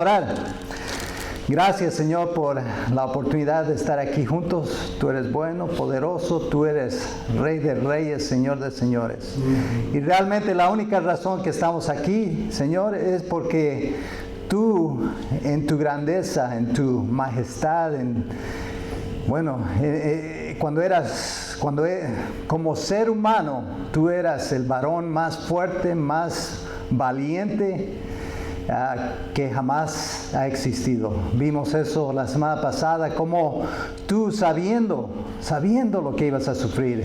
Orar. Gracias, Señor, por la oportunidad de estar aquí juntos. Tú eres bueno, poderoso, tú eres Rey de reyes, Señor de señores. Y realmente la única razón que estamos aquí, Señor, es porque tú, en tu majestad, como ser humano, tú eras el varón más fuerte, más valiente que jamás ha existido. Vimos eso la semana pasada, como tú sabiendo lo que ibas a sufrir,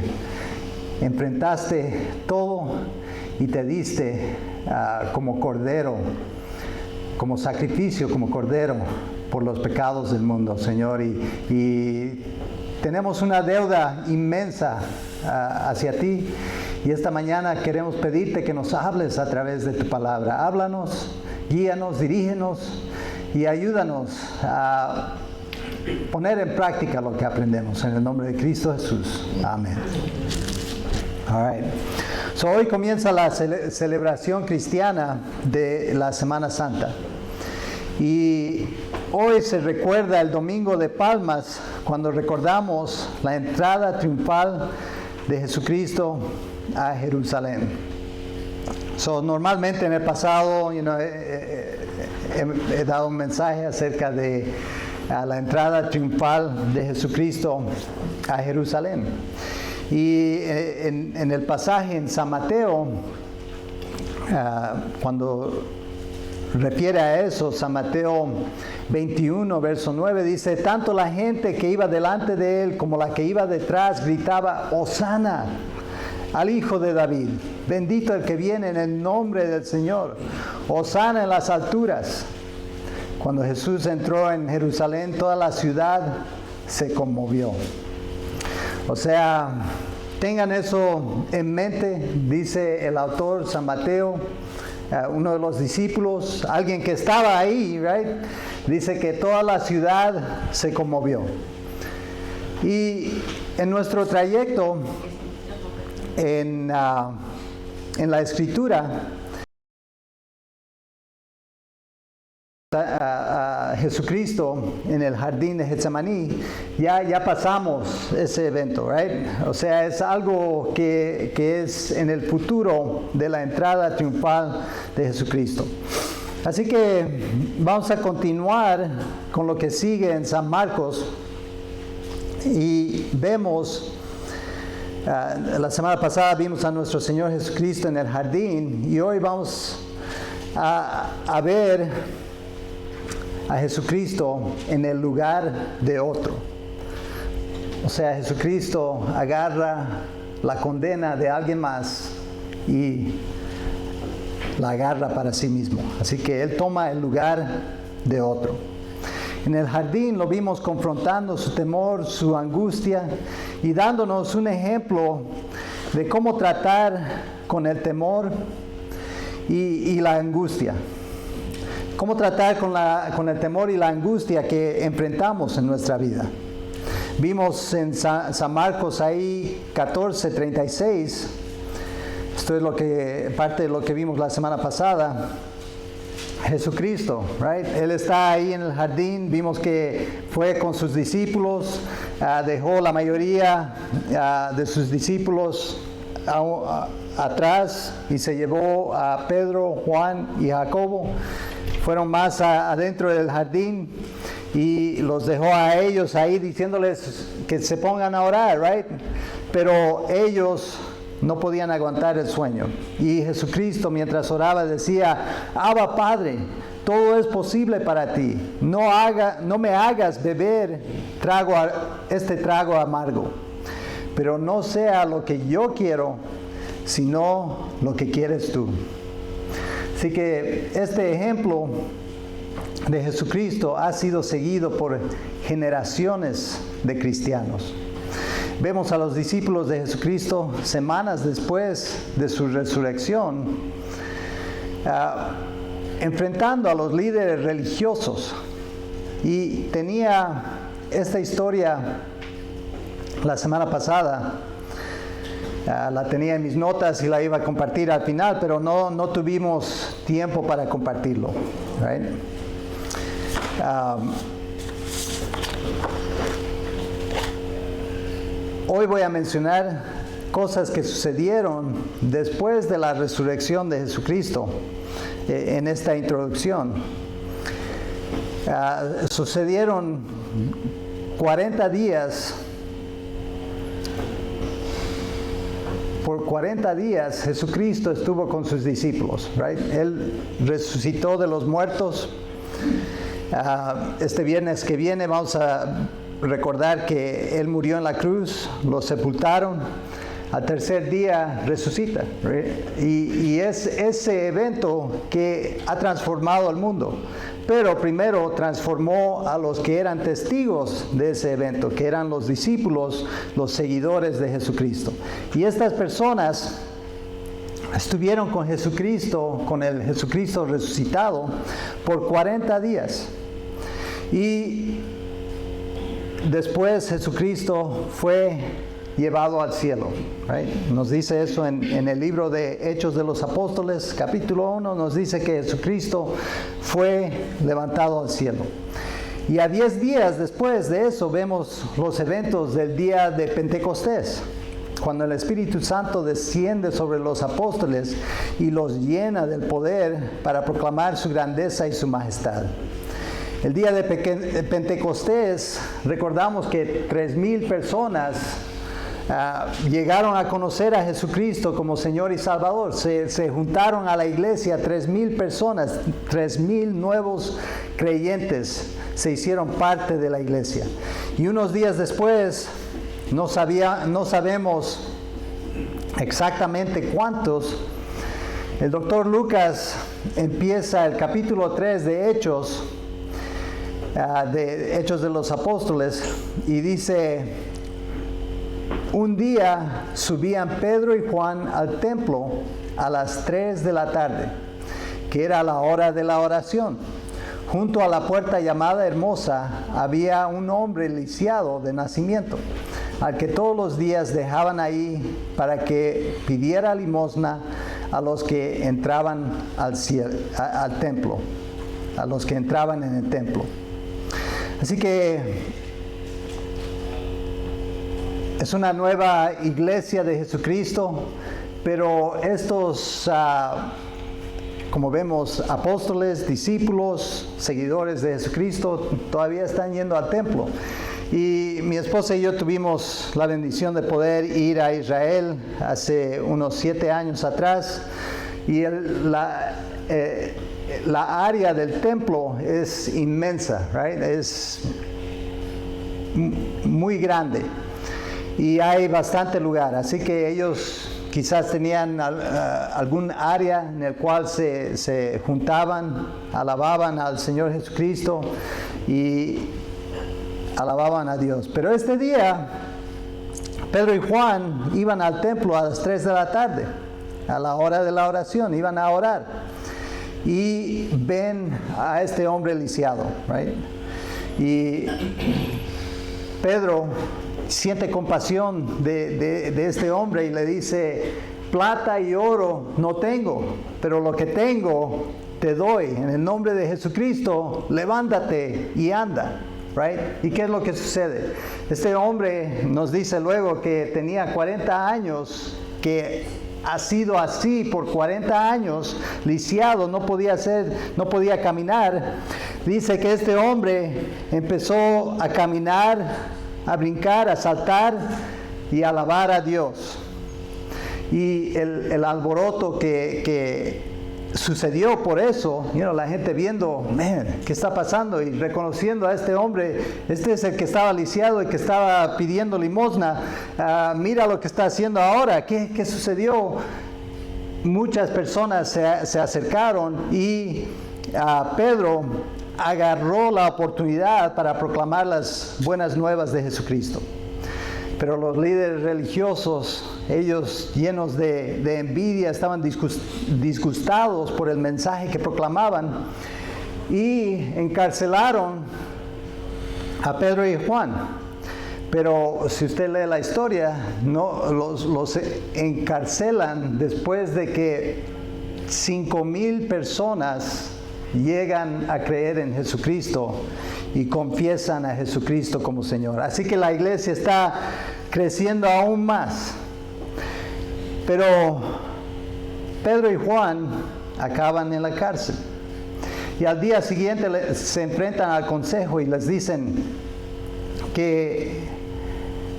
enfrentaste todo y te diste como cordero, como sacrificio, como cordero por los pecados del mundo, Señor. Y tenemos una deuda inmensa hacia ti. Y esta mañana queremos pedirte que nos hables a través de tu palabra. Háblanos, guíanos, dirígenos y ayúdanos a poner en práctica lo que aprendemos. En el nombre de Cristo Jesús. Amén. All right. So, hoy comienza la celebración cristiana de la Semana Santa. Y hoy se recuerda el Domingo de Palmas, cuando recordamos la entrada triunfal de Jesucristo a Jerusalén. Normalmente en el pasado, he dado un mensaje acerca de la entrada triunfal de Jesucristo a Jerusalén. Y en el pasaje en San Mateo, cuando refiere a eso, San Mateo 21, verso 9, dice: tanto la gente que iba delante de él como la que iba detrás gritaba: Hosana al Hijo de David, bendito el que viene en el nombre del Señor, Hosana en las alturas. Cuando Jesús entró en Jerusalén, toda la ciudad se conmovió. O sea, tengan eso en mente, dice el autor San Mateo, uno de los discípulos, alguien que estaba ahí, right? Dice que toda la ciudad se conmovió. Y en nuestro trayecto en la Escritura, a Jesucristo en el jardín de Getsemaní, ya pasamos ese evento, right? O sea, es algo que es en el futuro de la entrada triunfal de Jesucristo. Así que vamos a continuar con lo que sigue en San Marcos y vemos, la semana pasada vimos a nuestro Señor Jesucristo en el jardín y hoy vamos a ver a Jesucristo en el lugar de otro. O sea, Jesucristo agarra la condena de alguien más y la agarra para sí mismo. Así que Él toma el lugar de otro. En el jardín lo vimos confrontando su temor, su angustia y dándonos un ejemplo de cómo tratar con el temor y la angustia. Cómo tratar con el temor y la angustia que enfrentamos en nuestra vida. Vimos en San Marcos ahí 14:36. Esto es parte de lo que vimos la semana pasada. Jesucristo, right? Él está ahí en el jardín. Vimos que fue con sus discípulos, dejó la mayoría de sus discípulos atrás y se llevó a Pedro, Juan y Jacobo. Fueron más adentro del jardín y los dejó a ellos ahí diciéndoles que se pongan a orar, right? Pero ellos no podían aguantar el sueño. Y Jesucristo, mientras oraba, decía: Abba, Padre, todo es posible para ti. No me hagas beber este trago amargo, pero no sea lo que yo quiero, sino lo que quieres tú. Así que este ejemplo de Jesucristo ha sido seguido por generaciones de cristianos. Vemos a los discípulos de Jesucristo semanas después de su resurrección, enfrentando a los líderes religiosos. Y tenía esta historia la semana pasada. La tenía en mis notas y la iba a compartir al final, pero no tuvimos tiempo para compartirlo. Right? Hoy voy a mencionar cosas que sucedieron después de la resurrección de Jesucristo en esta introducción. Sucedieron 40 días. Por 40 días Jesucristo estuvo con sus discípulos, right? Él resucitó de los muertos. Este viernes que viene vamos a recordar que Él murió en la cruz, lo sepultaron, al tercer día resucita, right? Y es ese evento que ha transformado al mundo. Pero primero transformó a los que eran testigos de ese evento, que eran los discípulos, los seguidores de Jesucristo. Y estas personas estuvieron con Jesucristo, con el Jesucristo resucitado, por 40 días. Y después Jesucristo fue llevado al cielo, right? Nos dice eso en el libro de Hechos de los Apóstoles, capítulo 1, nos dice que Jesucristo fue levantado al cielo. Y a 10 días después de eso vemos los eventos del día de Pentecostés, cuando el Espíritu Santo desciende sobre los apóstoles y los llena del poder para proclamar su grandeza y su majestad. El día de Pentecostés, recordamos que 3,000 personas llegaron a conocer a Jesucristo como Señor y Salvador. Se juntaron a la iglesia 3,000 personas, 3,000 nuevos creyentes se hicieron parte de la iglesia. Y unos días después, no sabemos exactamente cuántos, el doctor Lucas empieza el capítulo 3 de Hechos de los Apóstoles, y dice: un día subían Pedro y Juan al templo a las 3 de la tarde, que era la hora de la oración. Junto a la puerta llamada Hermosa había un hombre lisiado de nacimiento, al que todos los días dejaban ahí para que pidiera limosna a los que entraban al templo, a los que entraban en el templo. Así que es una nueva iglesia de Jesucristo, pero estos, como vemos, apóstoles, discípulos, seguidores de Jesucristo, todavía están yendo al templo. Y mi esposa y yo tuvimos la bendición de poder ir a Israel hace unos 7 años atrás, y la área del templo es inmensa, right? Es muy grande. Y hay bastante lugar, así que ellos quizás tenían algún área en el cual se juntaban, alababan al Señor Jesucristo y alababan a Dios. Pero este día, Pedro y Juan iban al templo a las 3 de la tarde, a la hora de la oración, iban a orar. Y ven a este hombre lisiado, right? Y Pedro siente compasión de este hombre y le dice: plata y oro no tengo, pero lo que tengo te doy. En el nombre de Jesucristo, levántate y anda, right? ¿Y qué es lo que sucede? Este hombre nos dice luego que tenía 40 años, que ha sido así por 40 años, lisiado, no podía caminar. Dice que este hombre empezó a caminar, a brincar, a saltar y a alabar a Dios. Y el alboroto que sucedió por eso, la gente viendo, ¿qué está pasando? Y reconociendo a este hombre, este es el que estaba lisiado y que estaba pidiendo limosna, mira lo que está haciendo ahora, ¿qué sucedió? Muchas personas se acercaron y Pedro agarró la oportunidad para proclamar las buenas nuevas de Jesucristo. Pero los líderes religiosos, ellos llenos de envidia, estaban disgustados por el mensaje que proclamaban y encarcelaron a Pedro y Juan. Pero si usted lee la historia, no los encarcelan después de que 5,000 personas llegan a creer en Jesucristo y confiesan a Jesucristo como Señor. Así que la iglesia está creciendo aún más. Pero Pedro y Juan acaban en la cárcel. Y al día siguiente se enfrentan al consejo y les dicen que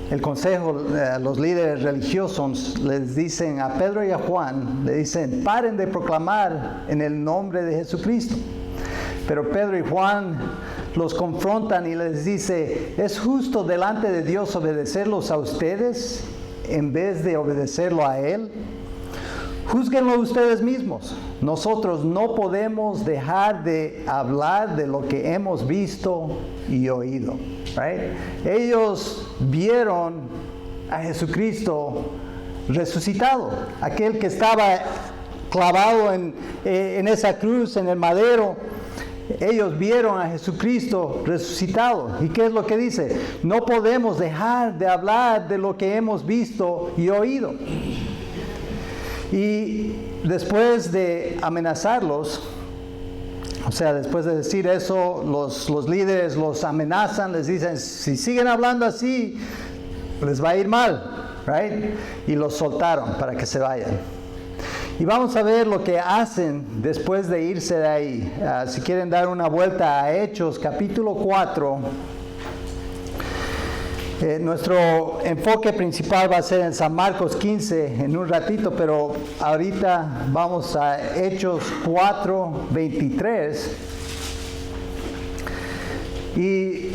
el consejo, los líderes religiosos les dicen a Pedro y a Juan, le dicen, paren de proclamar en el nombre de Jesucristo. Pero Pedro y Juan los confrontan y les dice, ¿es justo delante de Dios obedecerlos a ustedes en vez de obedecerlo a Él? Júzguenlo ustedes mismos. Nosotros no podemos dejar de hablar de lo que hemos visto y oído. Right? Ellos vieron a Jesucristo resucitado, aquel que estaba clavado en esa cruz, en el madero. Ellos vieron a Jesucristo resucitado. ¿Y qué es lo que dice? No podemos dejar de hablar de lo que hemos visto y oído. Y después de amenazarlos, o sea, después de decir eso, los líderes los amenazan, les dicen, si siguen hablando así, les va a ir mal, right? Y los soltaron para que se vayan. Y vamos a ver lo que hacen después de irse de ahí. Si quieren dar una vuelta a Hechos, capítulo 4. Nuestro enfoque principal va a ser en San Marcos 15 en un ratito, pero ahorita vamos a Hechos 4, 23. Y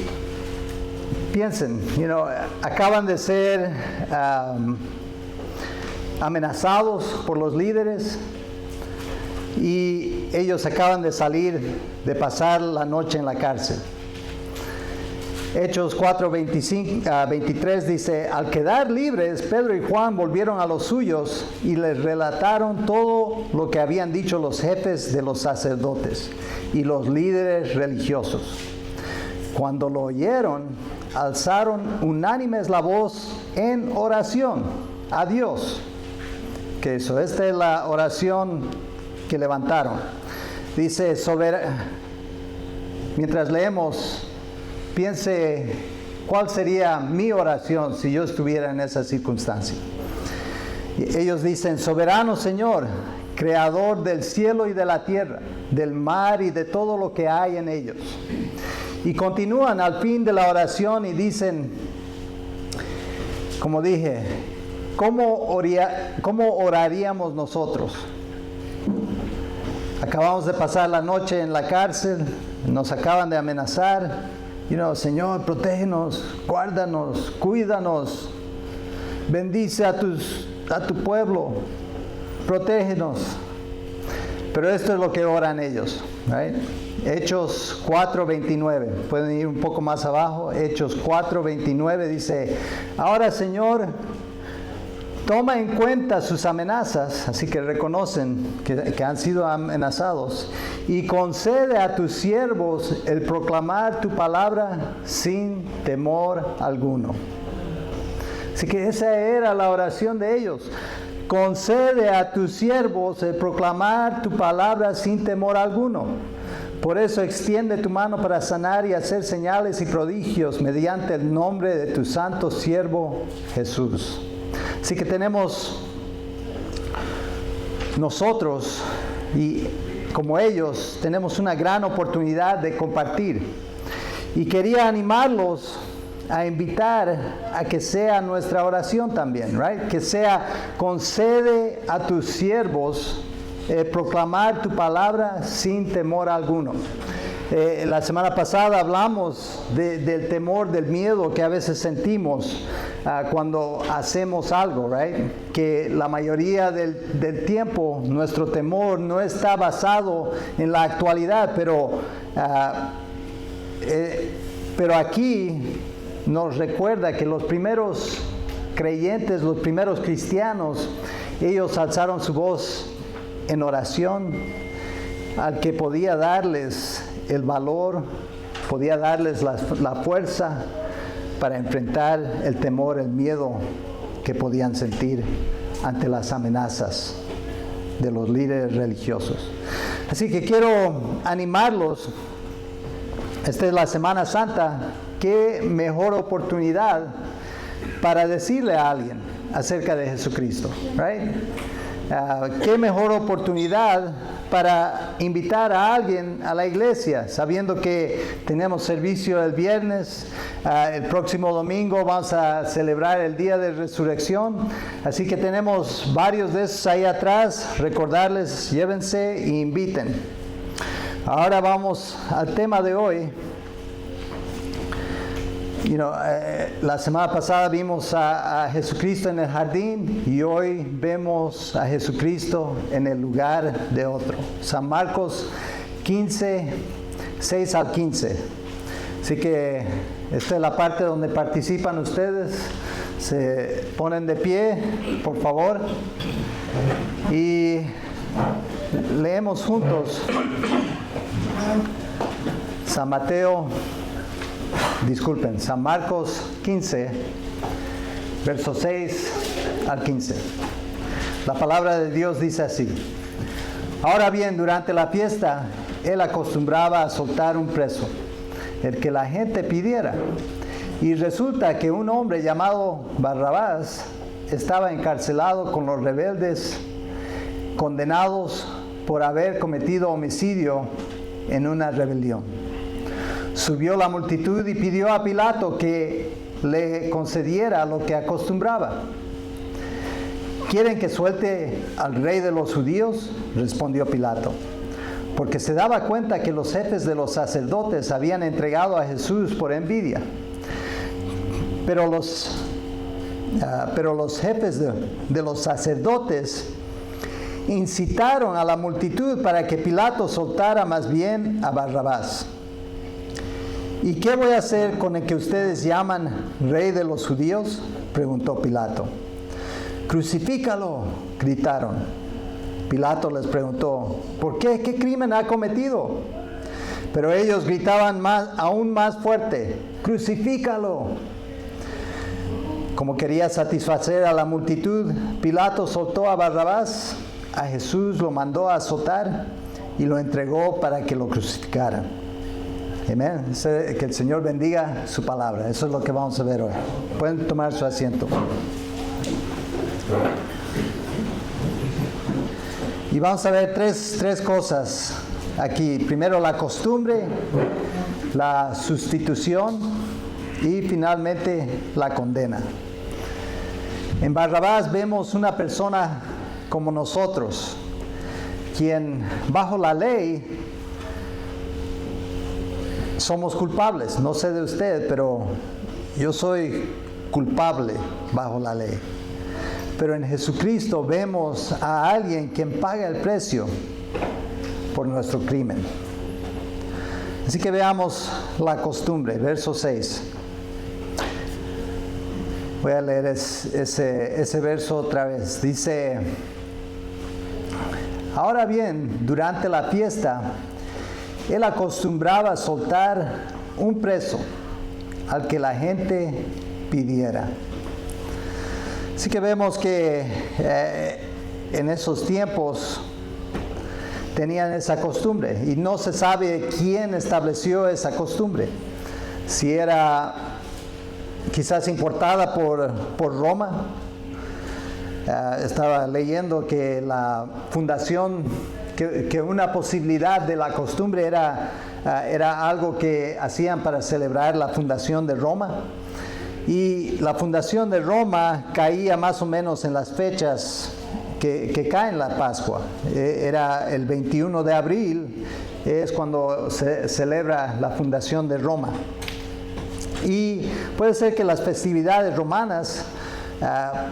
piensen, acaban de ser amenazados por los líderes y ellos acaban de salir de pasar la noche en la cárcel. Hechos 4, 23 dice, al quedar libres, Pedro y Juan volvieron a los suyos y les relataron todo lo que habían dicho los jefes de los sacerdotes y los líderes religiosos. Cuando lo oyeron, alzaron unánimes la voz en oración a Dios. Que eso, esta es la oración que levantaron. Dice, mientras leemos, piense cuál sería mi oración si yo estuviera en esa circunstancia. Y ellos dicen, soberano Señor, creador del cielo y de la tierra, del mar y de todo lo que hay en ellos. Y continúan al fin de la oración y dicen, como dije, ¿cómo oraríamos nosotros? Acabamos de pasar la noche en la cárcel, nos acaban de amenazar. Señor, protégenos, guárdanos, cuídanos, bendice a tu pueblo, protégenos. Pero esto es lo que oran ellos, right? Hechos 4:29, pueden ir un poco más abajo. Hechos 4:29 dice, ahora Señor, toma en cuenta sus amenazas, así que reconocen que han sido amenazados, y concede a tus siervos el proclamar tu palabra sin temor alguno. Así que esa era la oración de ellos. Concede a tus siervos el proclamar tu palabra sin temor alguno. Por eso extiende tu mano para sanar y hacer señales y prodigios mediante el nombre de tu santo siervo Jesús. Así que tenemos nosotros, y como ellos, tenemos una gran oportunidad de compartir. Y quería animarlos a invitar a que sea nuestra oración también, right? Que sea, concede a tus siervos proclamar tu palabra sin temor alguno. La semana pasada hablamos del temor, del miedo que a veces sentimos cuando hacemos algo, right? Que la mayoría del tiempo nuestro temor no está basado en la actualidad, pero aquí nos recuerda que los primeros creyentes, los primeros cristianos, ellos alzaron su voz en oración al que podía darles el valor, podía darles la fuerza para enfrentar el temor, el miedo que podían sentir ante las amenazas de los líderes religiosos. Así que quiero animarlos. Esta es la Semana Santa. Qué mejor oportunidad para decirle a alguien acerca de Jesucristo, right? Qué mejor oportunidad para invitar a alguien a la iglesia, sabiendo que tenemos servicio el viernes, el próximo domingo vamos a celebrar el Día de Resurrección, así que tenemos varios de esos ahí atrás. Recordarles, llévense e inviten. Ahora vamos al tema de hoy. La semana pasada vimos a Jesucristo en el jardín y hoy vemos a Jesucristo en el lugar de otro. San Marcos 15, 6 al 15. Así que esta es la parte donde participan ustedes. Se ponen de pie, por favor, y leemos juntos San Marcos 15, versos 6 al 15. La palabra de Dios dice así: Ahora bien, durante la fiesta, él acostumbraba a soltar un preso, el que la gente pidiera. Y resulta que un hombre llamado Barrabás estaba encarcelado con los rebeldes, condenados por haber cometido homicidio en una rebelión. Subió la multitud y pidió a Pilato que le concediera lo que acostumbraba. ¿Quieren que suelte al rey de los judíos?, respondió Pilato, porque se daba cuenta que los jefes de los sacerdotes habían entregado a Jesús por envidia. Pero los jefes de los sacerdotes incitaron a la multitud para que Pilato soltara más bien a Barrabás. ¿Y qué voy a hacer con el que ustedes llaman rey de los judíos?, preguntó Pilato. Crucifícalo, gritaron. Pilato les preguntó, ¿por qué? ¿Qué crimen ha cometido? Pero ellos gritaban aún más fuerte, crucifícalo. Como quería satisfacer a la multitud, Pilato soltó a Barrabás. A Jesús lo mandó a azotar y lo entregó para que lo crucificaran. Amén. Que el Señor bendiga su palabra. Eso es lo que vamos a ver hoy. Pueden tomar su asiento. Y vamos a ver tres cosas aquí. Primero, la costumbre, la sustitución y finalmente la condena. En Barrabás vemos una persona como nosotros, quien bajo la ley somos culpables. No sé de usted, pero yo soy culpable bajo la ley. Pero en Jesucristo vemos a alguien quien paga el precio por nuestro crimen. Así que veamos la costumbre, verso 6. Voy a leer ese verso otra vez. Dice: Ahora bien, durante la fiesta, él acostumbraba a soltar un preso al que la gente pidiera. Así que vemos que en esos tiempos tenían esa costumbre y no se sabe quién estableció esa costumbre. Si era quizás importada por Roma. Estaba leyendo que la fundación, que una posibilidad de la costumbre era algo que hacían para celebrar la fundación de Roma. Y la fundación de Roma caía más o menos en las fechas que caen la Pascua. Era el 21 de abril, es cuando se celebra la fundación de Roma. Y puede ser que las festividades romanas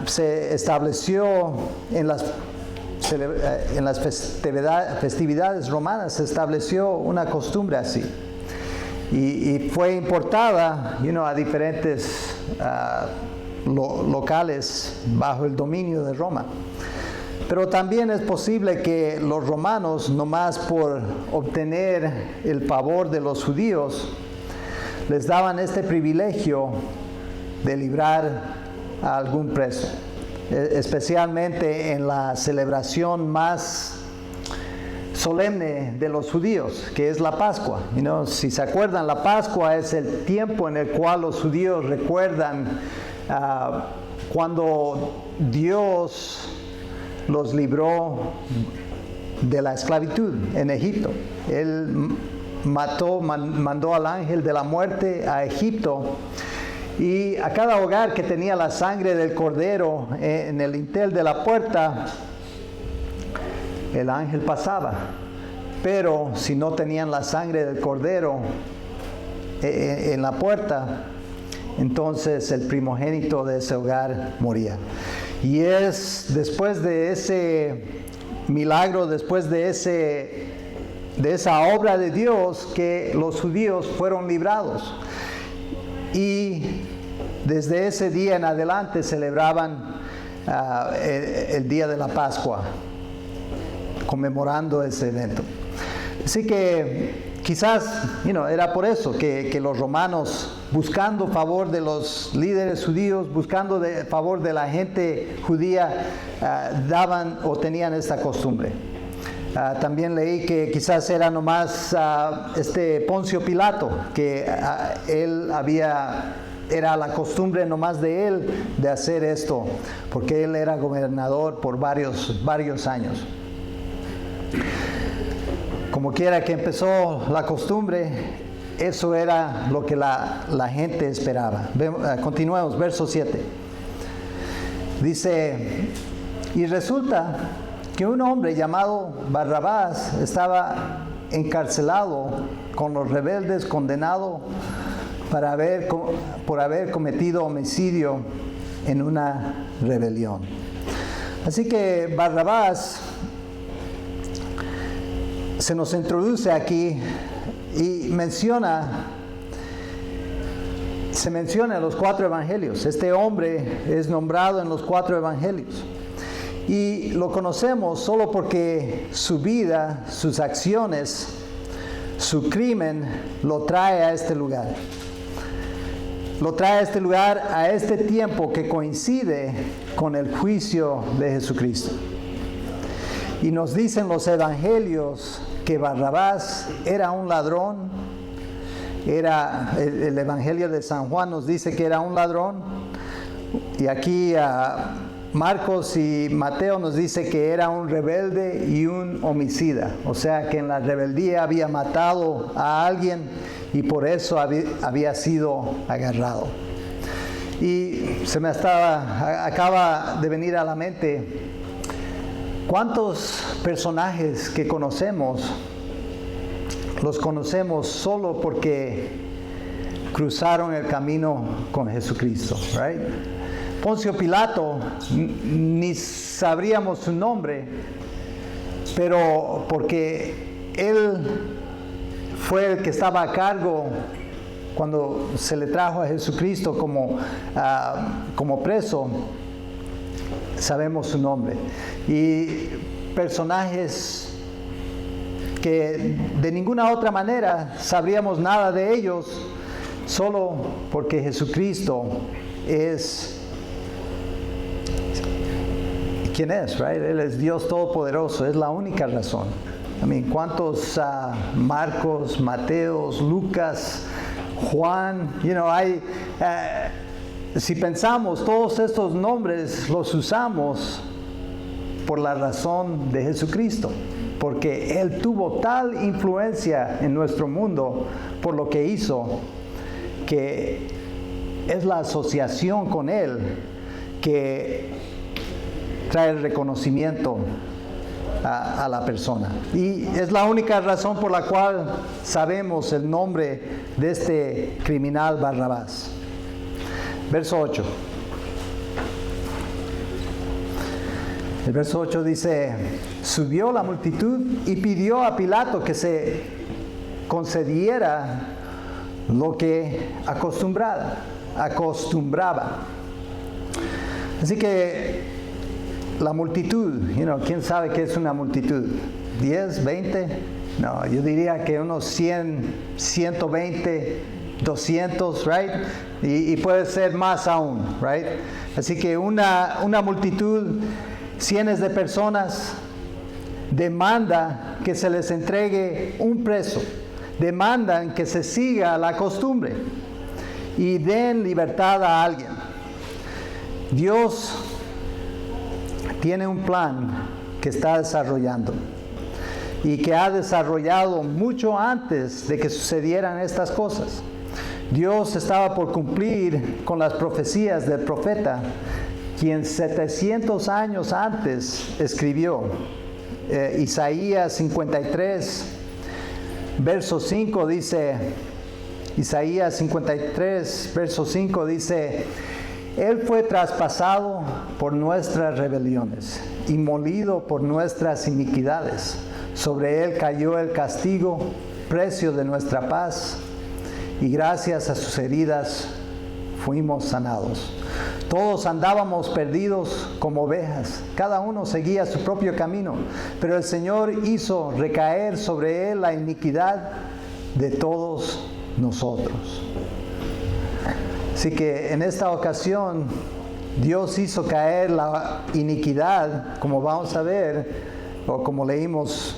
se estableció en las festividades romanas se estableció una costumbre así. Y fue importada a diferentes locales bajo el dominio de Roma. Pero también es posible que los romanos, nomás por obtener el favor de los judíos, les daban este privilegio de librar a algún preso, especialmente en la celebración más solemne de los judíos, que es la Pascua. Si se acuerdan, la Pascua es el tiempo en el cual los judíos recuerdan cuando Dios los libró de la esclavitud en Egipto. Él mandó al ángel de la muerte a Egipto, y a cada hogar que tenía la sangre del cordero en el dintel de la puerta, el ángel pasaba. Pero si no tenían la sangre del cordero en la puerta, entonces el primogénito de ese hogar moría. Y es después de ese milagro, después de esa obra de Dios, que los judíos fueron librados. Y desde ese día en adelante celebraban el día de la Pascua, conmemorando ese evento. Así que quizás era por eso que los romanos, buscando favor de los líderes judíos, buscando favor de la gente judía, daban o tenían esta costumbre. También leí que quizás era nomás Poncio Pilato, que era la costumbre nomás de él de hacer esto, porque él era gobernador por varios años. Como quiera que empezó la costumbre, eso era lo que la gente esperaba. Continuemos, verso 7. Dice: y resulta que un hombre llamado Barrabás estaba encarcelado con los rebeldes, condenado por haber cometido homicidio en una rebelión. Así que Barrabás se nos introduce aquí y se menciona en los 4 evangelios. Este hombre es nombrado en los 4 evangelios. Y lo conocemos solo porque su vida, sus acciones, su crimen lo trae a este lugar. Lo trae a este lugar, a este tiempo que coincide con el juicio de Jesucristo. Y nos dicen los evangelios que Barrabás era un ladrón. El evangelio de San Juan nos dice que era un ladrón. Y aquí Marcos y Mateo nos dice que era un rebelde y un homicida. O sea que en la rebeldía había matado a alguien y por eso había sido agarrado. Y se me acaba de venir a la mente cuántos personajes que conocemos, los conocemos solo porque cruzaron el camino con Jesucristo, right? Poncio Pilato, ni sabríamos su nombre, pero porque él fue el que estaba a cargo cuando se le trajo a Jesucristo como preso, sabemos su nombre. Y personajes que de ninguna otra manera sabríamos nada de ellos, solo porque Jesucristo es quien es, right? Él es Dios Todopoderoso, es la única razón. ¿Cuántos Marcos, Mateos, Lucas, Juan, hay, si pensamos, todos estos nombres los usamos por la razón de Jesucristo, porque Él tuvo tal influencia en nuestro mundo por lo que hizo, que es la asociación con Él que trae el reconocimiento a la persona. Y es la única razón por la cual sabemos el nombre de este criminal Barrabás. Verso 8. El verso 8 dice: subió la multitud y pidió a Pilato que se concediera lo que acostumbraba. Así que la multitud, ¿quién sabe qué es una multitud? ¿10, 20? No, yo diría que unos 100, 120, 200, right? Y puede ser más aún, right? Así que una multitud, cientos de personas, demanda que se les entregue un preso, demandan que se siga la costumbre y den libertad a alguien. Dios tiene un plan que está desarrollando y que ha desarrollado mucho antes de que sucedieran estas cosas. Dios estaba por cumplir con las profecías del profeta, quien 700 años antes escribió. Isaías 53, verso 5 dice, Isaías 53, verso 5 dice, Él fue traspasado por nuestras rebeliones y molido por nuestras iniquidades. Sobre Él cayó el castigo, precio de nuestra paz, y gracias a sus heridas fuimos sanados. Todos andábamos perdidos como ovejas, cada uno seguía su propio camino, pero el Señor hizo recaer sobre Él la iniquidad de todos nosotros. Así que en esta ocasión Dios hizo caer la iniquidad, como vamos a ver, o como leímos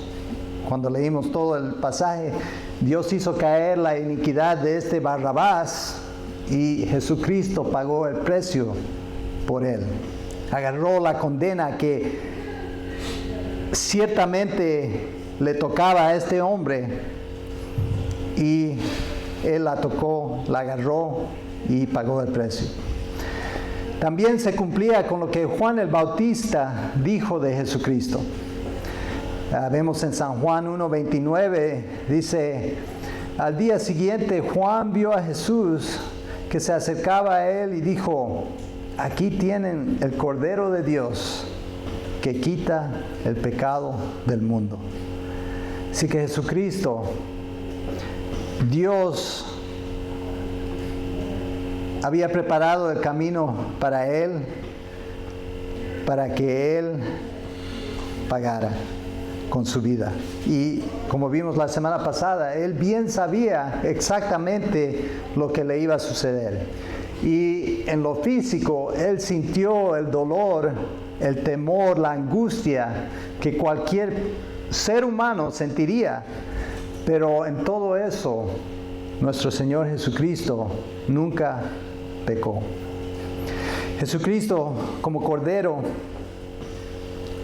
cuando leímos todo el pasaje. Dios hizo caer la iniquidad de este Barrabás y Jesucristo pagó el precio por él. Agarró la condena que ciertamente le tocaba a este hombre y él la tocó, la agarró y pagó el precio. También se cumplía con lo que Juan el Bautista dijo de Jesucristo. Vemos en San Juan 1:29, dice, al día siguiente Juan vio a Jesús que se acercaba a él y dijo, aquí tienen el Cordero de Dios que quita el pecado del mundo. Así que Jesucristo, Dios había preparado el camino para él, para que él pagara con su vida. Y como vimos la semana pasada, él bien sabía exactamente lo que le iba a suceder. Y en lo físico, él sintió el dolor, el temor, la angustia que cualquier ser humano sentiría. Pero en todo eso, nuestro Señor Jesucristo nunca pecó. Jesucristo, como Cordero,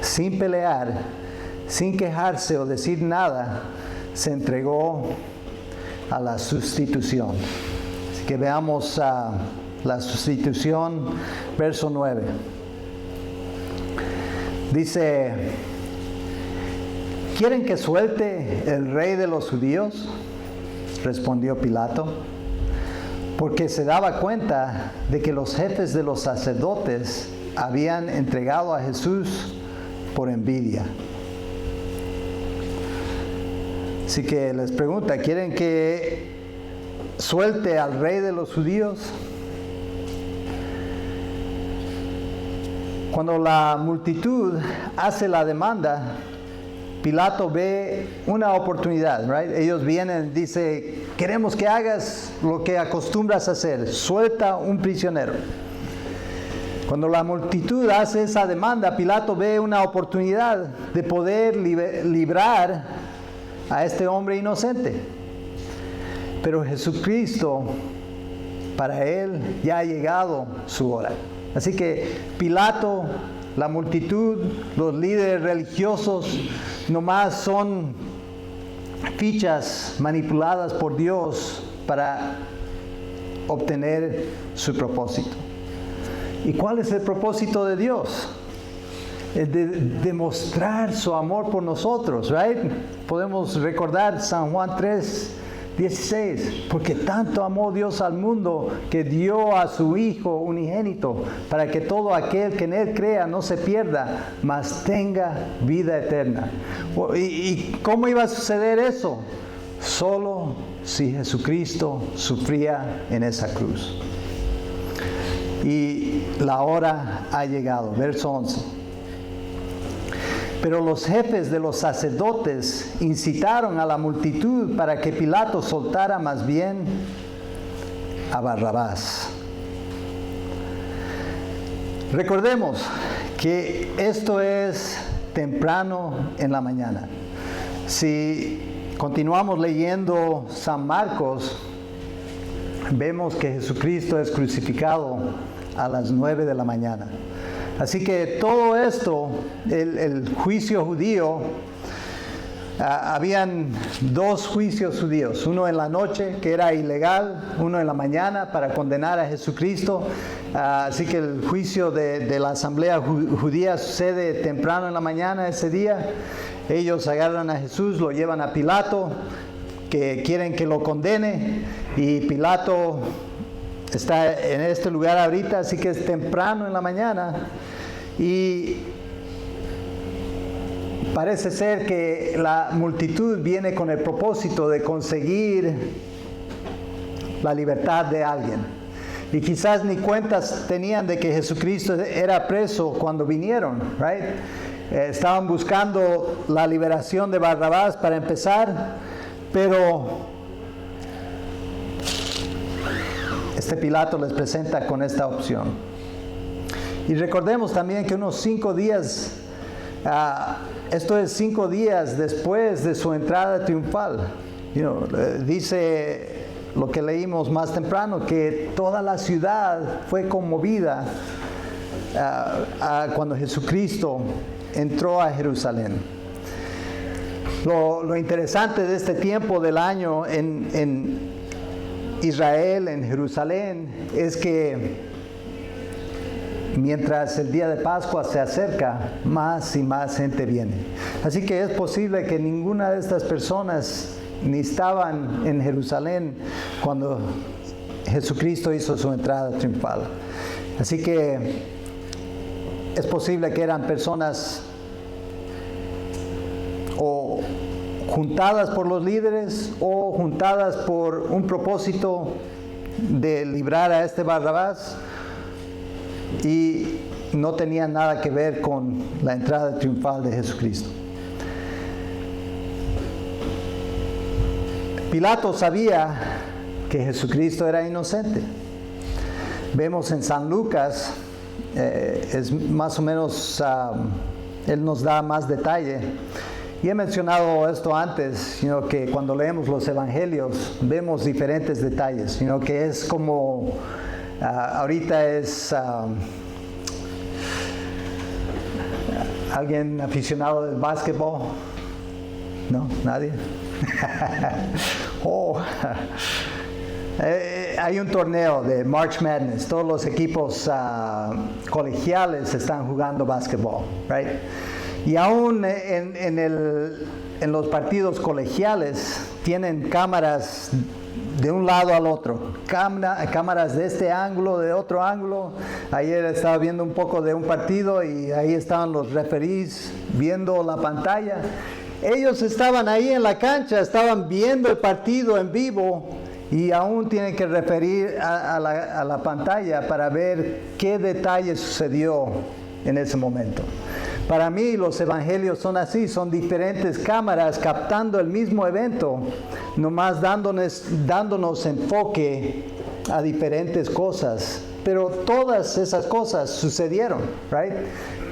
sin pelear, sin quejarse o decir nada, se entregó a la sustitución. Así que veamos la sustitución, verso 9. Dice, ¿quieren que suelte el rey de los judíos? Respondió Pilato, porque se daba cuenta de que los jefes de los sacerdotes habían entregado a Jesús por envidia. Así que les pregunta, ¿quieren que suelte al rey de los judíos? Cuando la multitud hace la demanda, Pilato ve una oportunidad, right? Ellos vienen, dice, queremos que hagas lo que acostumbras a hacer, suelta un prisionero. Cuando la multitud hace esa demanda, Pilato ve una oportunidad de poder librar a este hombre inocente. Pero Jesucristo, para él ya ha llegado su hora. Así que Pilato, la multitud, los líderes religiosos, nomás son fichas manipuladas por Dios para obtener su propósito. ¿Y cuál es el propósito de Dios? Es de demostrar su amor por nosotros, right? Podemos recordar San Juan 3:16, porque tanto amó Dios al mundo que dio a su Hijo unigénito, para que todo aquel que en Él crea no se pierda, mas tenga vida eterna. ¿Y cómo iba a suceder eso? Solo si Jesucristo sufría en esa cruz. Y la hora ha llegado, verso 11. Pero los jefes de los sacerdotes incitaron a la multitud para que Pilato soltara más bien a Barrabás. Recordemos que esto es temprano en la mañana. Si continuamos leyendo San Marcos, vemos que Jesucristo es crucificado a las 9 de la mañana. Así que todo esto, el juicio judío, habían dos juicios judíos, uno en la noche que era ilegal, uno en la mañana para condenar a Jesucristo. Así que el juicio de la asamblea judía sucede temprano en la mañana ese día. Ellos agarran a Jesús, lo llevan a Pilato, que quieren que lo condene, y Pilato está en este lugar ahorita, así que es temprano en la mañana, y parece ser que la multitud viene con el propósito de conseguir la libertad de alguien. Y quizás ni cuentas tenían de que Jesucristo era preso cuando vinieron, right? Estaban buscando la liberación de Barrabás para empezar, pero este Pilato les presenta con esta opción. Y recordemos también que unos 5 días, esto es 5 días después de su entrada triunfal. Dice lo que leímos más temprano, que toda la ciudad fue conmovida cuando Jesucristo entró a Jerusalén. Lo interesante de este tiempo del año en Israel, en Jerusalén, es que mientras el día de Pascua se acerca, más y más gente viene. Así que es posible que ninguna de estas personas ni estaban en Jerusalén cuando Jesucristo hizo su entrada triunfal. Así que es posible que eran personas o juntadas por los líderes o juntadas por un propósito de librar a este Barrabás, y no tenían nada que ver con la entrada triunfal de Jesucristo. Pilato sabía que Jesucristo era inocente. Vemos en San Lucas, es más o menos, él nos da más detalle. Y he mencionado esto antes, que cuando leemos los evangelios vemos diferentes detalles, que es como, ahorita es alguien aficionado del básquetbol. ¿No? ¿Nadie? Hay un torneo de March Madness, todos los equipos colegiales están jugando básquetbol, right? Y aún en los partidos colegiales tienen cámaras de un lado al otro, cámaras de este ángulo, de otro ángulo. Ayer estaba viendo un poco de un partido y ahí estaban los referees viendo la pantalla. Ellos estaban ahí en la cancha, estaban viendo el partido en vivo y aún tienen que referir a la pantalla para ver qué detalle sucedió en ese momento. Para mí los evangelios son así, son diferentes cámaras captando el mismo evento, nomás dándonos enfoque a diferentes cosas. Pero todas esas cosas sucedieron, right?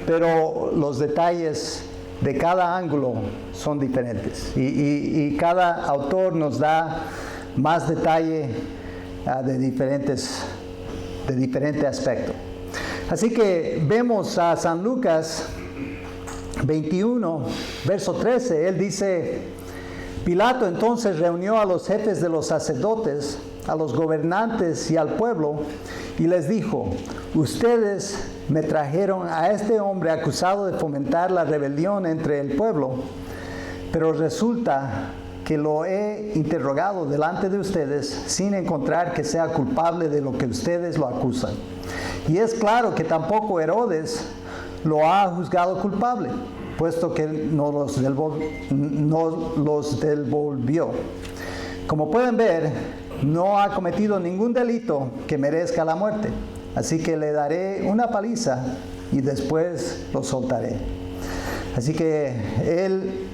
Pero los detalles de cada ángulo son diferentes. Y cada autor nos da más detalle de diferente aspecto. Así que vemos a San Lucas 21, verso 13, él dice: Pilato entonces reunió a los jefes de los sacerdotes, a los gobernantes y al pueblo, y les dijo: ustedes me trajeron a este hombre acusado de fomentar la rebelión entre el pueblo, pero resulta que lo he interrogado delante de ustedes sin encontrar que sea culpable de lo que ustedes lo acusan. Y es claro que tampoco Herodes lo ha juzgado culpable, puesto que no los devolvió. Como pueden ver, no ha cometido ningún delito que merezca la muerte. Así que le daré una paliza y después lo soltaré. Así que él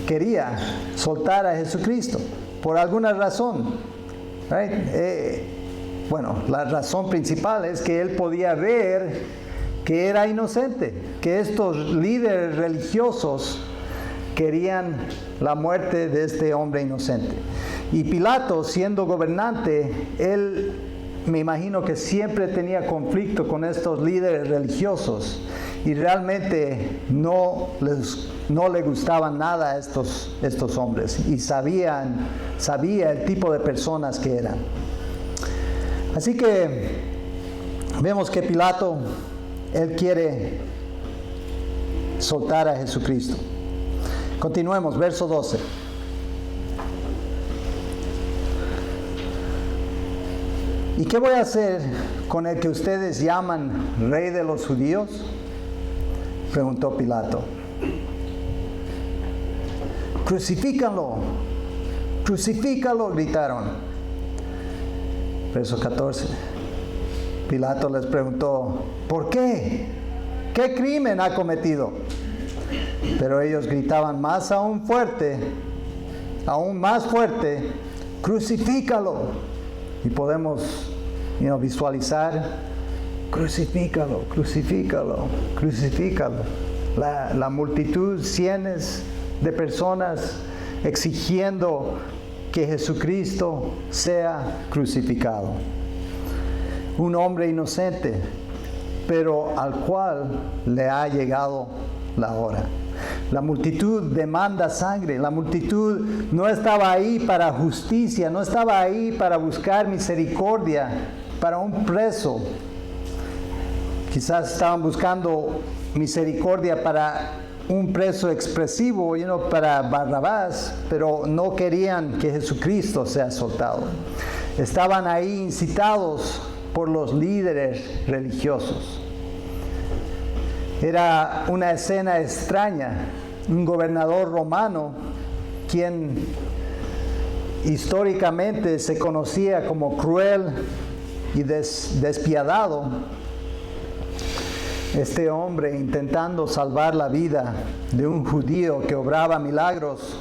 quería soltar a Jesucristo por alguna razón, right? Bueno, la razón principal es que él podía ver que era inocente, que estos líderes religiosos querían la muerte de este hombre inocente. Y Pilato, siendo gobernante, él me imagino que siempre tenía conflicto con estos líderes religiosos y realmente no le gustaban nada a estos hombres y sabía el tipo de personas que eran. Así que vemos que Pilato, él quiere soltar a Jesucristo. Continuemos, verso 12. ¿Y qué voy a hacer con el que ustedes llaman Rey de los Judíos?, preguntó Pilato. ¡Crucifícalo! ¡Crucifícalo!, gritaron. Verso 14. Pilato les preguntó, ¿por qué? ¿Qué crimen ha cometido? Pero ellos gritaban más aún más fuerte, ¡crucifícalo! Y podemos visualizar, crucifícalo, crucifícalo, crucifícalo. La multitud, cientos de personas exigiendo que Jesucristo sea crucificado. Un hombre inocente, pero al cual le ha llegado la hora. La multitud demanda sangre. La multitud no estaba ahí para justicia, no estaba ahí para buscar misericordia para un preso. Quizás estaban buscando misericordia para un preso expresivo, para Barrabás, pero no querían que Jesucristo sea soltado. Estaban ahí incitados por los líderes religiosos. Era una escena extraña. Un gobernador romano, quien históricamente se conocía como cruel y despiadado, este hombre intentando salvar la vida de un judío que obraba milagros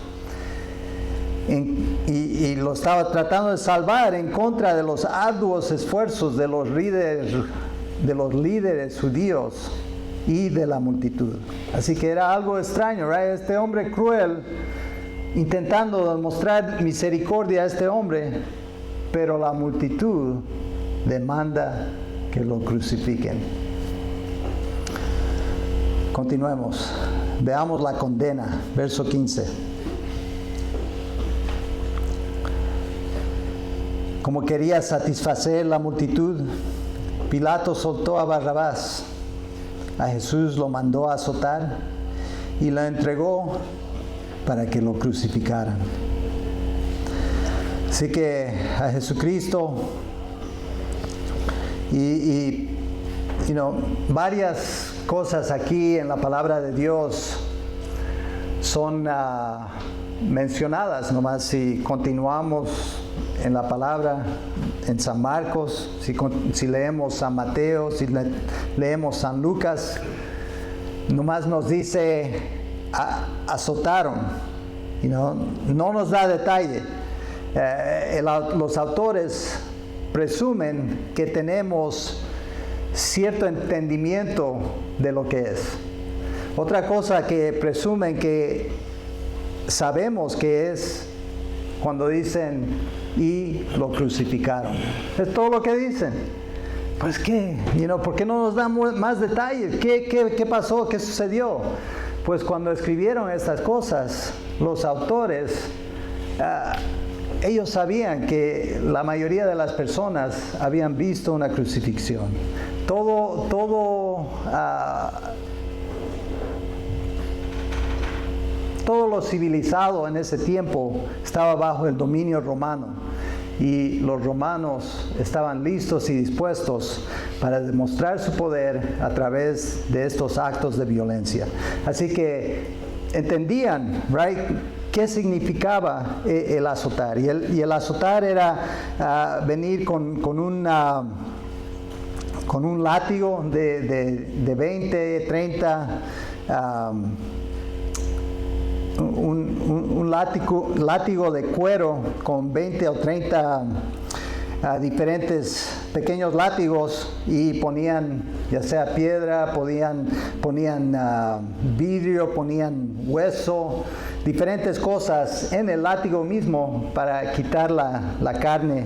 y lo estaba tratando de salvar en contra de los arduos esfuerzos de los líderes judíos y de la multitud. Así que era algo extraño, ¿right? Este hombre cruel intentando demostrar misericordia a este hombre, pero la multitud demanda que lo crucifiquen. Continuemos. Veamos la condena, verso 15. Como quería satisfacer la multitud, Pilato soltó a Barrabás. A Jesús lo mandó a azotar y lo entregó para que lo crucificaran. Así que a Jesucristo varias cosas aquí en la palabra de Dios son mencionadas. Nomás si continuamos en la palabra, en San Marcos, si leemos San Mateo, si leemos San Lucas, nomás nos dice azotaron, no nos da detalle. Los autores presumen que tenemos cierto entendimiento de lo que es. Otra cosa que presumen que sabemos que es cuando dicen y lo crucificaron. Es todo lo que dicen. Pues ¿qué? ¿Por qué no nos dan más detalles? ¿Qué pasó? ¿Qué sucedió? Pues cuando escribieron estas cosas, los autores, ellos sabían que la mayoría de las personas habían visto una crucifixión. Todo lo civilizado en ese tiempo estaba bajo el dominio romano y los romanos estaban listos y dispuestos para demostrar su poder a través de estos actos de violencia. Así que entendían, right, qué significaba el azotar. Y el azotar era venir con un látigo de 20, 30, un látigo de cuero con 20 o 30 diferentes pequeños látigos y ponían ya sea piedra, ponían vidrio, ponían hueso, diferentes cosas en el látigo mismo para quitar la carne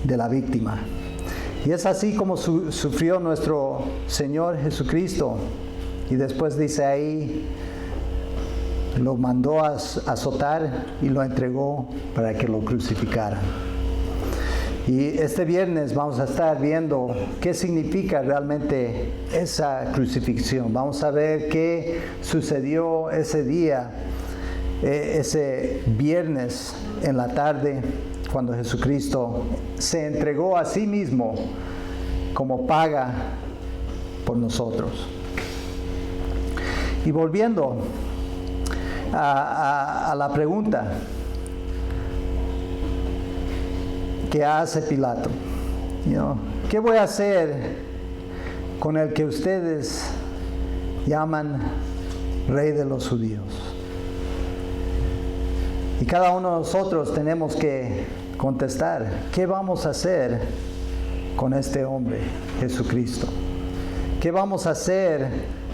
de la víctima. Y es así como sufrió nuestro Señor Jesucristo. Y después dice ahí, lo mandó a azotar y lo entregó para que lo crucificaran. Y este viernes vamos a estar viendo qué significa realmente esa crucifixión. Vamos a ver qué sucedió ese día, ese viernes en la tarde, cuando Jesucristo se entregó a sí mismo como paga por nosotros. Y volviendo a la pregunta que hace Pilato, ¿qué voy a hacer con el que ustedes llaman Rey de los Judíos? Y cada uno de nosotros tenemos que contestar, ¿qué vamos a hacer con este hombre, Jesucristo? ¿Qué vamos a hacer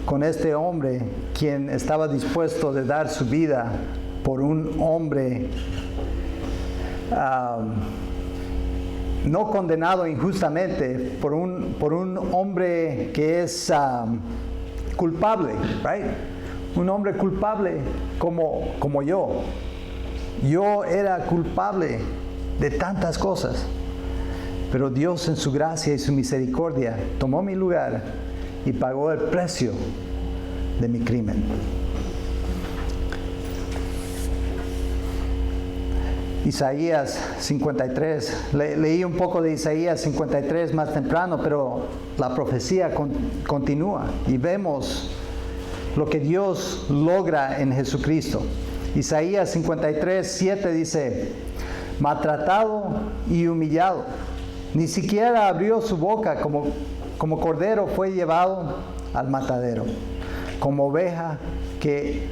con este hombre quien estaba dispuesto de dar su vida por un hombre no condenado injustamente, por un hombre que es culpable, right? Un hombre culpable como yo. Yo era culpable de tantas cosas, pero Dios en su gracia y su misericordia tomó mi lugar y pagó el precio de mi crimen. Isaías 53, leí un poco de Isaías 53 más temprano, pero la profecía continúa y vemos lo que Dios logra en Jesucristo. Isaías 53, 7 dice, maltratado y humillado, ni siquiera abrió su boca, como cordero fue llevado al matadero, como oveja que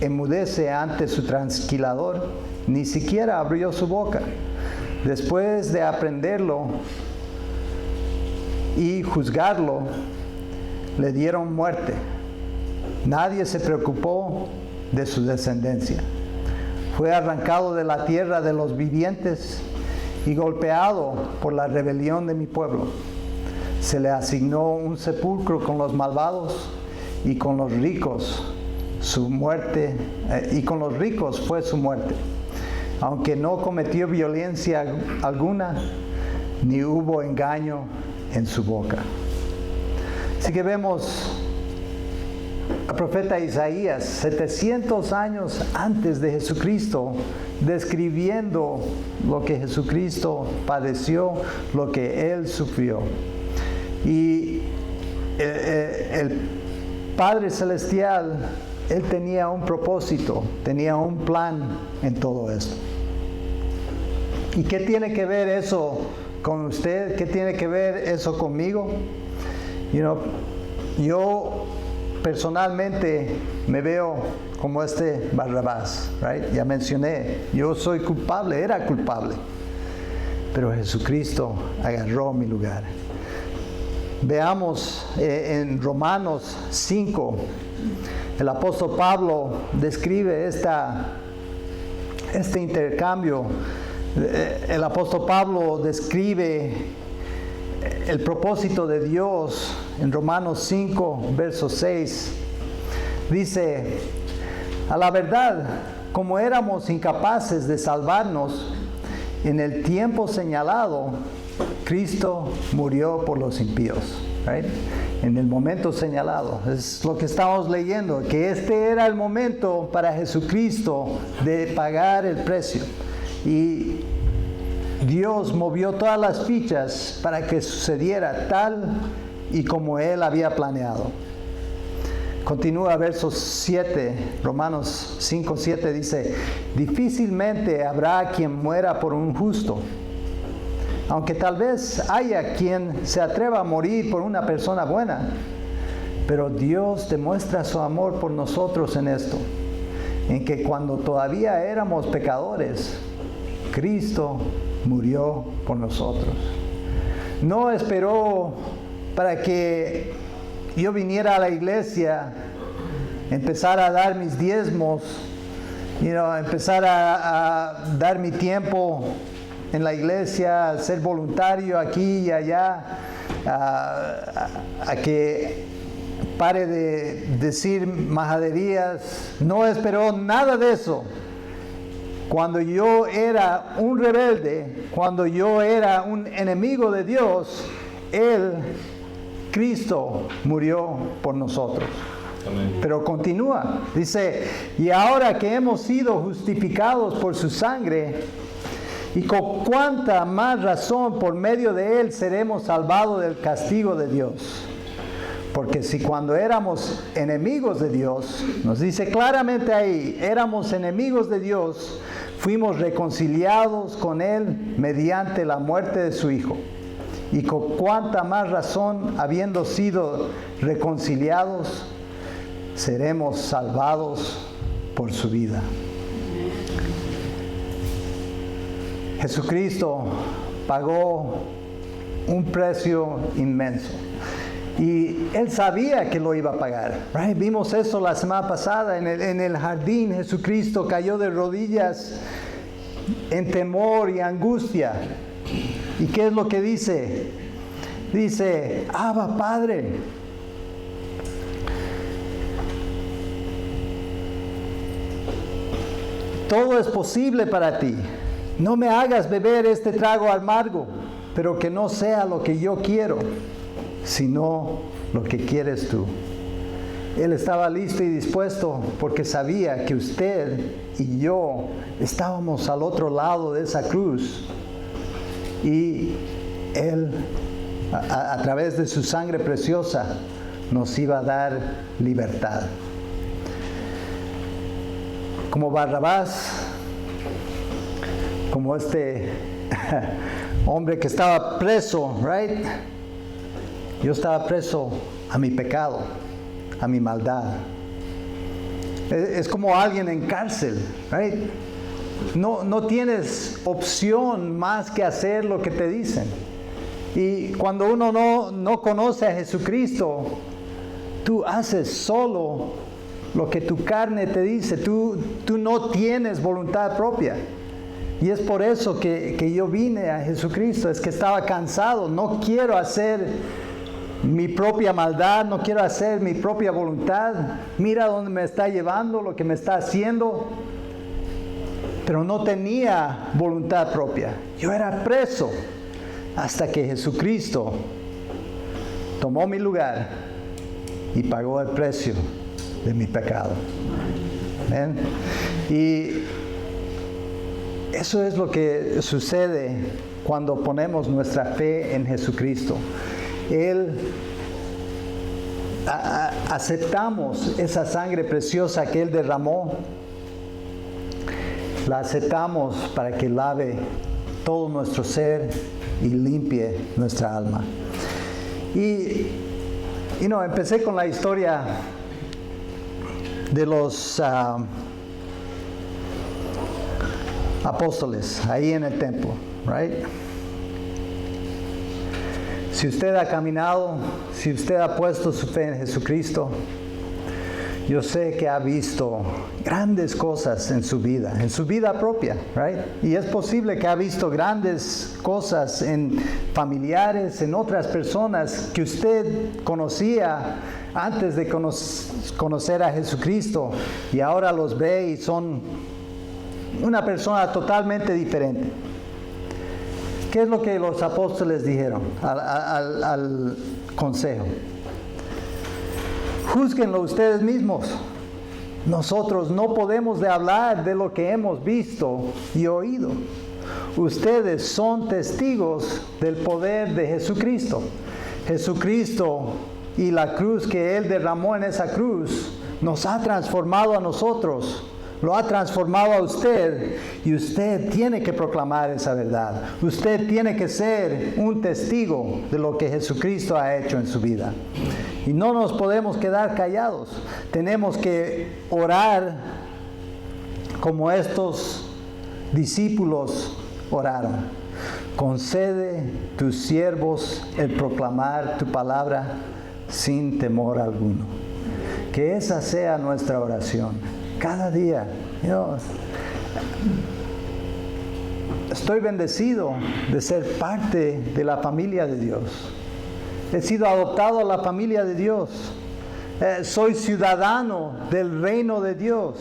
enmudece ante su trasquilador, ni siquiera abrió su boca. Después de aprenderlo y juzgarlo, le dieron muerte. Nadie se preocupó de su descendencia. Fue arrancado de la tierra de los vivientes y golpeado por la rebelión de mi pueblo. Se le asignó un sepulcro con los malvados y con los ricos su muerte, y con los ricos fue su muerte. Aunque no cometió violencia alguna, ni hubo engaño en su boca. Así que vemos al profeta Isaías, 700 años antes de Jesucristo, describiendo lo que Jesucristo padeció, lo que Él sufrió. Y el Padre Celestial, Él tenía un propósito, tenía un plan en todo esto. ¿Y qué tiene que ver eso con usted? ¿Qué tiene que ver eso conmigo? Yo personalmente me veo como este Barrabás, right? Ya mencioné, yo soy culpable, era culpable, pero Jesucristo agarró mi lugar. Veamos en Romanos 5, el apóstol Pablo describe este intercambio. El apóstol Pablo describe el propósito de Dios en Romanos 5, verso 6. Dice, a la verdad, como éramos incapaces de salvarnos en el tiempo señalado, Cristo murió por los impíos. Right? En el momento señalado. Es lo que estamos leyendo, que este era el momento para Jesucristo de pagar el precio. Y Dios movió todas las fichas para que sucediera tal y como Él había planeado. Continúa verso 7, Romanos 5, 7 dice, difícilmente habrá quien muera por un justo, aunque tal vez haya quien se atreva a morir por una persona buena, pero Dios demuestra su amor por nosotros en esto, en que cuando todavía éramos pecadores, Cristo murió por nosotros. no esperó para que yo viniera a la iglesia, empezar a dar mis diezmos, empezar a dar mi tiempo en la iglesia, ser voluntario aquí y allá, a que pare de decir majaderías. No esperó nada de eso. Cuando yo era un rebelde, cuando yo era un enemigo de Dios, Cristo murió por nosotros. Amén. Pero continúa, dice, y ahora que hemos sido justificados por su sangre, y con cuánta más razón por medio de él seremos salvados del castigo de Dios. Porque si cuando éramos enemigos de Dios, nos dice claramente ahí, éramos enemigos de Dios, fuimos reconciliados con él mediante la muerte de su Hijo. Y con cuánta más razón, habiendo sido reconciliados, seremos salvados por su vida. Jesucristo pagó un precio inmenso. Y Él sabía que lo iba a pagar. Right? Vimos eso la semana pasada en el jardín. Jesucristo cayó de rodillas en temor y angustia. ¿Y qué es lo que dice? Dice, Abba, Padre. Todo es posible para ti. No me hagas beber este trago amargo, pero que no sea lo que yo quiero, sino lo que quieres tú. Él estaba listo y dispuesto porque sabía que usted y yo estábamos al otro lado de esa cruz. Y Él, a través de su sangre preciosa, nos iba a dar libertad. Como Barrabás, como este hombre que estaba preso, right? Yo estaba preso a mi pecado, a mi maldad. Es como alguien en cárcel, right? No tienes opción más que hacer lo que te dicen. Y cuando uno no conoce a Jesucristo, tú haces solo lo que tu carne te dice. Tú no tienes voluntad propia. Y es por eso que yo vine a Jesucristo. Es que estaba cansado. No quiero hacer mi propia maldad. No quiero hacer mi propia voluntad. Mira dónde me está llevando, lo que me está haciendo. Pero no tenía voluntad propia. Yo era preso hasta que Jesucristo tomó mi lugar y pagó el precio de mi pecado. ¿Ven? Y eso es lo que sucede cuando ponemos nuestra fe en Jesucristo. Aceptamos esa sangre preciosa que Él derramó. La aceptamos para que lave todo nuestro ser y limpie nuestra alma. Y empecé con la historia de los apóstoles ahí en el templo, right? Si usted ha caminado, si usted ha puesto su fe en Jesucristo, yo sé que ha visto grandes cosas en su vida propia, right? Y es posible que ha visto grandes cosas en familiares, en otras personas que usted conocía antes de conocer a Jesucristo, y ahora los ve y son una persona totalmente diferente. ¿Qué es lo que los apóstoles dijeron al consejo? Júzguenlo ustedes mismos. Nosotros no podemos de hablar de lo que hemos visto y oído. Ustedes son testigos del poder de Jesucristo. Jesucristo y la cruz que Él derramó en esa cruz nos ha transformado a nosotros. Lo ha transformado a usted, y usted tiene que proclamar esa verdad. Usted tiene que ser un testigo de lo que Jesucristo ha hecho en su vida. Y no nos podemos quedar callados. Tenemos que orar como estos discípulos oraron. concede tus siervos el proclamar tu palabra sin temor alguno. Que esa sea nuestra oración cada día. Estoy bendecido de ser parte de la familia de Dios. He sido adoptado a la familia de Dios. Soy ciudadano del reino de Dios.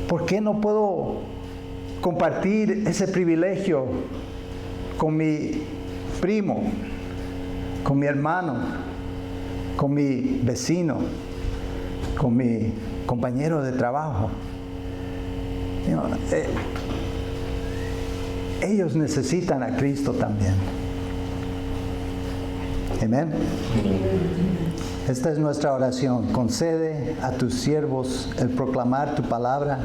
¿Por qué no puedo compartir ese privilegio con mi primo, con mi hermano, con mi vecino, con mi compañero de trabajo? Ellos necesitan a Cristo también. Amén. Esta es nuestra oración. Concede a tus siervos el proclamar tu palabra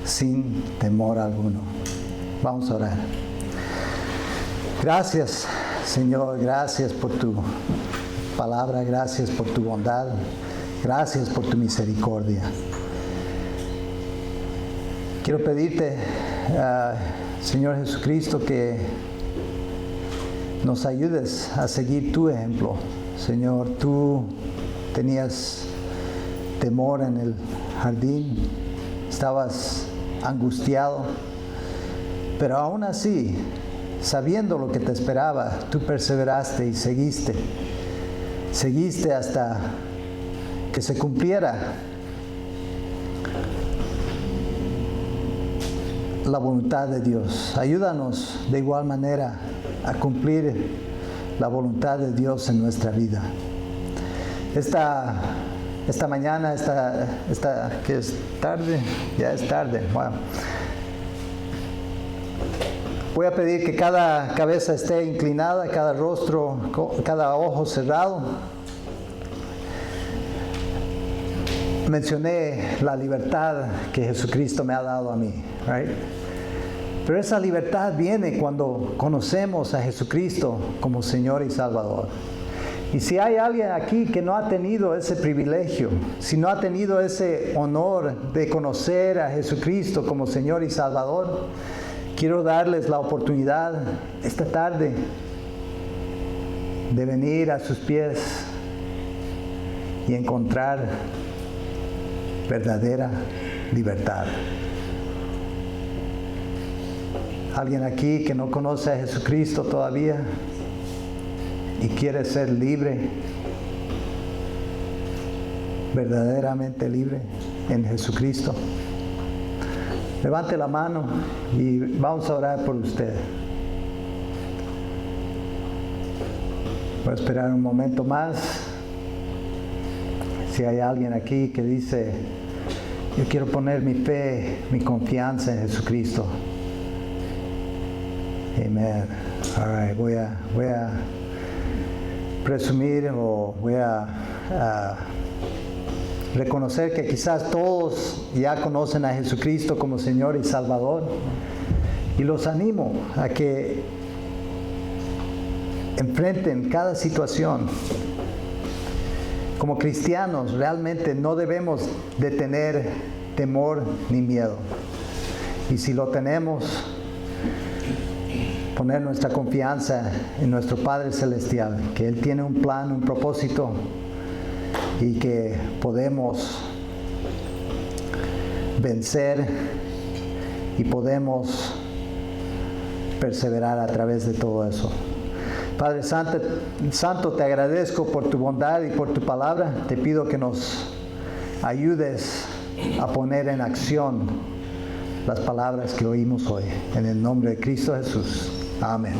sin temor alguno. Vamos a orar. Gracias, Señor. Gracias por tu palabra. Gracias por tu bondad. Gracias por tu misericordia. Quiero pedirte, Señor Jesucristo, que nos ayudes a seguir tu ejemplo. Señor, tú tenías temor en el jardín, estabas angustiado, pero aún así, sabiendo lo que te esperaba, tú perseveraste y seguiste hasta que se cumpliera la voluntad de Dios. Ayúdanos de igual manera a cumplir la voluntad de Dios en nuestra vida. Esta mañana, que es tarde, ya es tarde. Wow. Voy a pedir que cada cabeza esté inclinada, cada rostro, cada ojo cerrado. Mencioné la libertad que Jesucristo me ha dado a mí, right? Pero esa libertad viene cuando conocemos a Jesucristo como Señor y Salvador. Y si hay alguien aquí que no ha tenido ese privilegio, si no ha tenido ese honor de conocer a Jesucristo como Señor y Salvador, quiero darles la oportunidad esta tarde de venir a sus pies y encontrar verdadera libertad. Alguien aquí que no conoce a Jesucristo todavía y quiere ser libre, verdaderamente libre en Jesucristo. Levante la mano y vamos a orar por usted. Voy a esperar un momento más. Si hay alguien aquí que dice, yo quiero poner mi fe, mi confianza en Jesucristo. Amén. All right. Voy a presumir o voy a reconocer que quizás todos ya conocen a Jesucristo como Señor y Salvador. Y los animo a que enfrenten cada situación. Como cristianos realmente no debemos de tener temor ni miedo. Y si lo tenemos, poner nuestra confianza en nuestro Padre Celestial, que Él tiene un plan, un propósito y que podemos vencer y podemos perseverar a través de todo eso. Padre Santo, te agradezco por tu bondad y por tu palabra. Te pido que nos ayudes a poner en acción las palabras que oímos hoy. En el nombre de Cristo Jesús. Amén.